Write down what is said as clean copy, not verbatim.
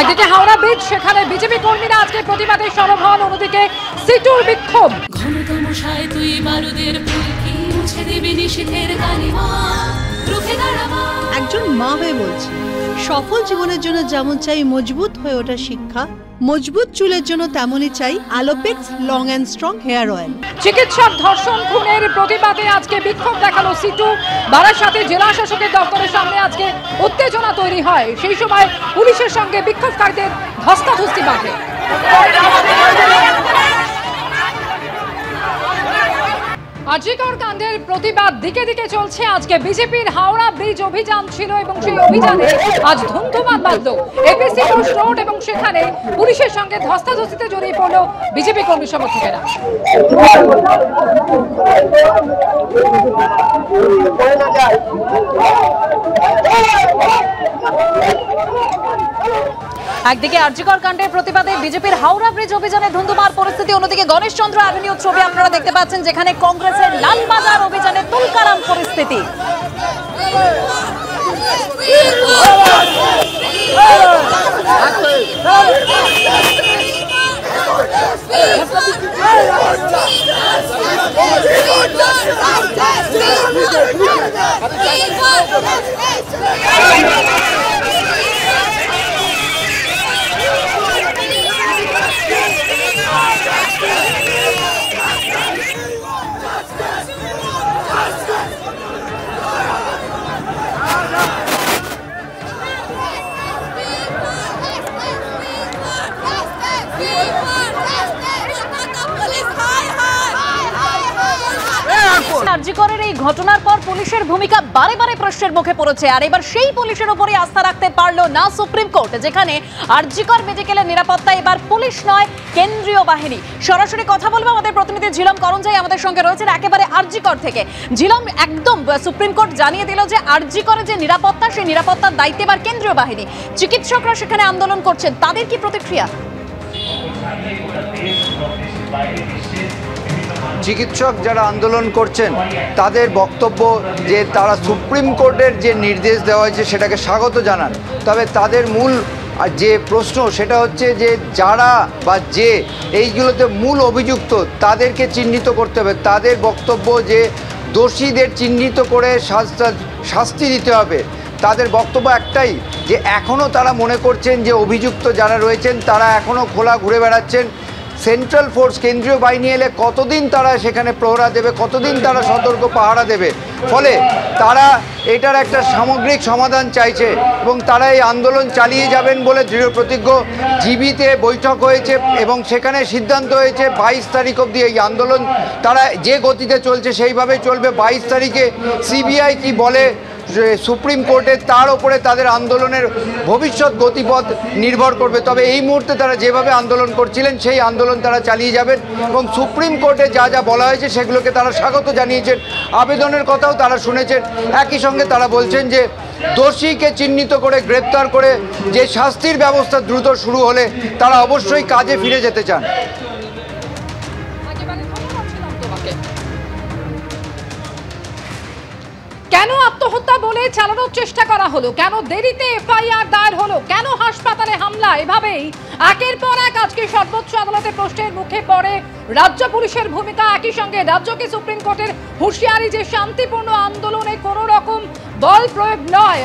একদিকে হাওড়া ব্রিজ, সেখানে বিজেপি কর্মীরা আজকে প্রতিবাদে সরব হন, অন্যদিকে সিটুর বিক্ষোভ। একজন মা হয়ে বলছি, সফল জীবনের জন্য যেমন চাই মজবুত হয়ে ওঠা শিক্ষা, মজবুত চুলের জন্য তেমনই চাই Alopex long and strong hair oil. চিকিৎসক ধর্ষণ খুনের প্রতিবাদে আজকে বিক্ষোভ দেখালো সিটু। বারাসাতে জেলা শাসকের দপ্তরের সামনে আজকে উত্তেজনা তৈরি হয়। সেই সময় পুলিশের সঙ্গে বিক্ষোভকারীদের ধস্তাধস্তি বাধে। আজিকর কাণ্ডের প্রতিবাদ দিকে দিকে চলছে। আজকে বিজেপির হাওড়া ব্রিজ অভিযান ছিল এবং সেই অভিযানে আজ ধুমধুমার বাজল এপিসি রোড এবং সেখানে পুলিশের সঙ্গে ধস্তাধস্তিতে জড়িয়ে পড়ল বিজেপি কর্মী সমর্থকেরা। একদিকে আরজিকর কাণ্ডের প্রতিবাদে বিজেপির হাওড়া ব্রিজ অভিযানে ধুন্ধুমার পরিস্থিতি, অন্যদিকে গণেশচন্দ্র অ্যাভিনিউ ছবি আপনারা দেখতে পাচ্ছেন, যেখানে কংগ্রেসের লালবাজার অভিযানে তুলকালাম পরিস্থিতি। আরজিকরের এই ঘটনার পর পুলিশের ভূমিকা বারে বারে প্রশ্নের মুখে পড়েছে। আর এবার সেই পুলিশের উপরই আস্থা রাখতে পারলো না সুপ্রিম কোর্ট, যেখানে আরজিকর মেডিকেলের নিরাপত্তা এবার পুলিশ নয় কেন্দ্রীয় বাহিনী। সরাসরি কথা বলবো আমাদের প্রতিনিধি ঝিলম করঞ্জাই আমাদের সঙ্গে রয়েছেন একেবারে আরজিকর থেকে। ঝিলম, একদম সুপ্রিম কোর্ট জানিয়ে দিল যে আরজিকরের যে নিরাপত্তা, সেই নিরাপত্তার দায়িত্বে এবার কেন্দ্রীয় বাহিনী। চিকিৎসকরা সেখানে আন্দোলন করছেন, তাদের কি প্রতিক্রিয়া? চিকিৎসক যারা আন্দোলন করছেন তাদের বক্তব্য যে তারা সুপ্রিম কোর্টের যে নির্দেশ দেওয়া হয়েছে সেটাকে স্বাগত জানান, তবে তাদের মূল যে প্রশ্ন সেটা হচ্ছে যে যারা বা যে এইগুলোতে মূল অভিযুক্ত তাদেরকে চিহ্নিত করতে হবে। তাদের বক্তব্য যে দোষীদের চিহ্নিত করে শাস্তি দিতে হবে। তাদের বক্তব্য একটাই যে এখনও তারা মনে করছেন যে অভিযুক্ত যারা রয়েছেন তারা এখনও খোলা ঘুরে বেড়াচ্ছেন। সেন্ট্রাল ফোর্স, কেন্দ্রীয় বাহিনী এলে কতদিন তারা সেখানে প্রহরা দেবে, কতদিন তারা সতর্ক পাহারা দেবে। ফলে তারা এটার একটা সামগ্রিক সমাধান চাইছে এবং তারা এই আন্দোলন চালিয়ে যাবেন বলে দৃঢ় প্রতিজ্ঞ। জিবিতে বৈঠক হয়েছে এবং সেখানে সিদ্ধান্ত হয়েছে 22 তারিখ অবধি এই আন্দোলন তারা যে গতিতে চলছে সেইভাবেই চলবে। 22 তারিখে সিবিআই কি বলে সুপ্রিম কোর্টে তার উপরে তাদের আন্দোলনের ভবিষ্যৎ গতিপথ নির্ভর করবে। তবে এই মুহূর্তে তারা যেভাবে আন্দোলন করছিলেন সেই আন্দোলন তারা চালিয়ে যাবেন এবং সুপ্রিম কোর্টে যা যা বলা হয়েছে সেগুলোকে তারা স্বাগত জানিয়েছেন। আবেদনের কথাও তারা শুনেছেন। একই সঙ্গে তারা বলছেন যে দোষীকে চিহ্নিত করে গ্রেপ্তার করে যে শাস্তির ব্যবস্থা দ্রুত শুরু হলে তারা অবশ্যই কাজে ফিরে যেতে চান। কেন আত্মহত্যা বলে চালানোর চেষ্টা করা হলো, কেন দেরিতে এফআইআর দায়ের হলো, কেন হাসপাতালে হামলা, এভাবেই একের পর এক আজকে সর্বোচ্চ আদালতে প্রশ্নের মুখে পড়ে রাজ্য পুলিশের ভূমিকা। একই সঙ্গে রাজ্যকে সুপ্রিম কোর্টের হুঁশিয়ারি যে শান্তিপূর্ণ আন্দোলনে কোনো রকম বল প্রয়োগ নয়।